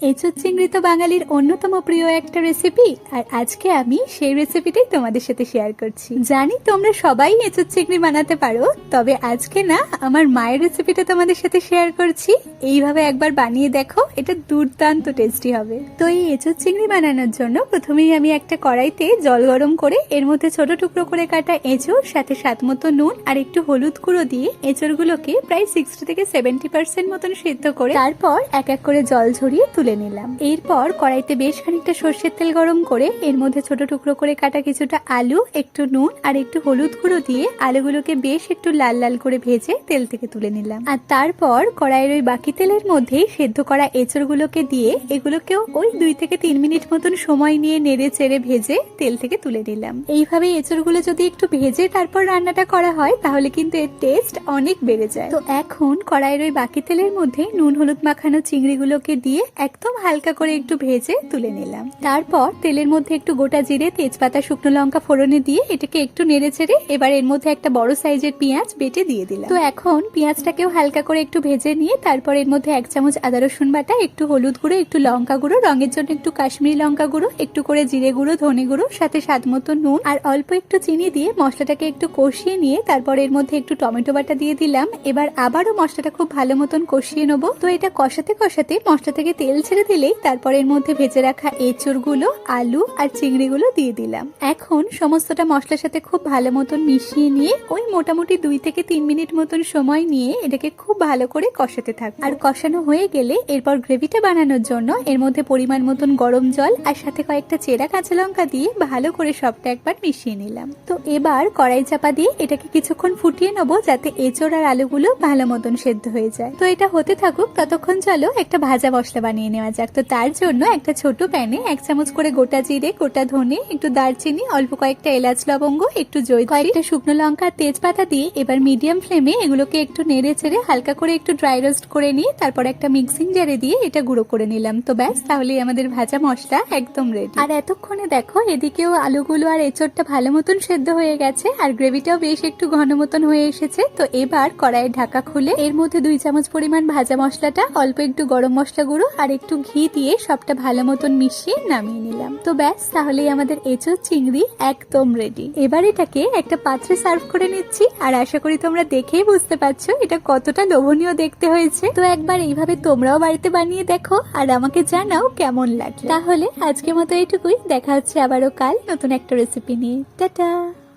এঁচোড় চিংড়ি তো বাঙালির অন্যতম প্রিয় একটা রেসিপি, আর আজকে আমি সেই রেসিপিটাই তোমাদের সাথে শেয়ার করছি। জানি তোমরা সবাই এঁচোড় চিংড়ি বানাতে পারো, তবে আজকে না আমার মায়ের রেসিপিটা তোমাদের সাথে শেয়ার করছি। এইভাবে একবার বানিয়ে দেখো, এটা দুর্দান্ত টেস্টি হবে। তো এই এঁচোড় চিংড়ি বানানোর জন্য প্রথমেই আমি একটা কড়াইতে জল গরম করে এর মধ্যে ছোট টুকরো করে কাটা এঁচোড়, সাথে স্বাদ মতো নুন আর একটু হলুদ গুঁড়ো দিয়ে এঁচোড়গুলোকে প্রায় 60 থেকে 70% মতন সিদ্ধ করে তারপর এক এক করে জল ঝরিয়ে তুলে নিলাম। এরপর কড়াইতে বেশ খানিকটা সর্ষের তেল গরম করে এর মধ্যে ছোট টুকরো করে কাটা কিছুটা আলু, একটু নুন আর একটু হলুদ গুঁড়ো দিয়ে আলুগুলোকে বেশ একটু লাল লাল করে ভেজে তেল থেকে তুলে নিলাম। আর তারপর কড়াইয়ের ওই বাকি তেলের মধ্যেই সেদ্ধ করা এঁচড়গুলোকে দিয়ে এগুলোকেও ওই 2 থেকে 3 মিনিট মতন সময় নিয়ে নেড়ে চেড়ে ভেজে তেল থেকে তুলে নিলাম। এইভাবে এঁচড়গুলো যদি একটু ভেজে তারপর রান্নাটা করা হয় তাহলে কিন্তু এর টেস্ট অনেক বেড়ে যায়। তো এখন কড়াইয়ের ওই বাকি তেলের মধ্যে নুন হলুদ মাখানো চিংড়িগুলোকে দিয়ে একদম হালকা করে একটু ভেজে তুলে নিলাম। তারপর তেলের মধ্যে একটু গোটা জিরে, তেজপাতা, শুকনো লঙ্কা ফোড়নে দিয়ে এটাকে একটু নেড়ে চেড়ে এবার এর মধ্যে একটা বড় সাইজের পেঁয়াজ বেটে দিয়ে দিলাম। তো এখন পেঁয়াজটাকেও হালকা করে একটু ভেজে নিয়ে তারপর এর মধ্যে 1 চামচ আদা রসুন বাটা, একটু হলুদ গুঁড়ো, একটু লঙ্কা গুঁড়ো, রঙের জন্য একটু কাশ্মীরি লঙ্কা গুঁড়ো, একটু করে জিরে গুঁড়ো, ধনে গুঁড়ো, সাথে স্বাদ মতো নুন আর অল্প একটু চিনি দিয়ে মশলাটাকে একটু কষিয়ে নিয়ে তারপর এর মধ্যে একটু টমেটো বাটা দিয়ে দিলাম। এবার আবারও মশলাটা খুব ভালো মতন কষিয়ে নেবো। তো এটা কষাতে কষাতে মশলা থেকে তেল ছেড়ে দিলেই তারপর এর মধ্যে ভেজে রাখা এঁচড়গুলো, আলু আর চিংড়িগুলো দিয়ে দিলাম। এখন সমস্তটা মশলার সাথে খুব ভালো মতন মিশিয়ে নিয়ে ওই মোটামুটি 2 থেকে 3 মিনিট মতন সময় নিয়ে এটাকে খুব ভালো করে কষাতে থাকবো। আর কষানো হয়ে গেলে এরপর গ্রেভিটা বানানোর জন্য এর মধ্যে পরিমাণ মতন গরম জল আর সাথে কয়েকটা চেরা কাঁচা লঙ্কা দিয়ে ভালো করে সবটা একবার মিশিয়ে নিলাম। তো এবার কড়াই চাপা দিয়ে এটাকে কিছুক্ষণ ফুটিয়ে নেবো যাতে এঁচড় আর আলুগুলো ভালো মতন সেদ্ধ হয়ে যায়। তো এটা হতে থাকুক, ততক্ষণ চলো একটা ভাজা মশলা বানিয়ে নেওয়া যাক। তো তার জন্য একটা ছোট প্যানে 1 চামচ করে গোটা জিরে, গোটা ধনে, একটু দারচিনি, অল্প কয়েকটা এলাচ লবঙ্গ, একটু জয়িত্রী, কয়েকটা শুকনো লঙ্কা, তেজপাতা দিয়ে এবার মিডিয়াম ফ্লেমে এগুলোকে একটু নেড়ে চেড়ে হালকা করে একটু ড্রাই রোস্ট করে নিয়ে তারপর একটা মিক্সিং জারে দিয়ে এটা গুঁড়ো করে নিলাম। তো ব্যাস, তাহলেই আমাদের ভাজা মশলা একদম রেডি। আর এতক্ষণে দেখো এদিকেও আলুগুলো আর এঁচড়টা ভালো মতন সেদ্ধ হয়ে গেছে আর গ্রেভিটাও বেশ একটু ঘন মতন হয়ে এসেছে। তো এবার কড়াইয়ের ঢাকা খুলে এর মধ্যে 2 চামচ পরিমাণ ভাজা মশলাটা, অল্প একটু গরম মশলা গুঁড়ো আর একটু ঘি দিয়ে সবটা ভালো মতন মিশিয়ে নামিয়ে নিলাম। তো ব্যাস, তাহলেই আমাদের এঁচড় চিংড়ি একদম রেডি। এবার এটাকে একটা পাত্রে সার্ভ করে নিচ্ছি। আর আশা করি তোমরা দেখেই বুঝতে পারছো এটা কতটা লোভনীয় দেখতে হয়েছে। তো একবার এইভাবে তোমরাও বাড়িতে বানিয়ে দেখো আর আমাকে জানাও কেমন লাগে। তাহলে আজকের মতো এইটুকুই, দেখা হচ্ছে আবারও কাল নতুন একটা রেসিপি নিয়ে। টাটা।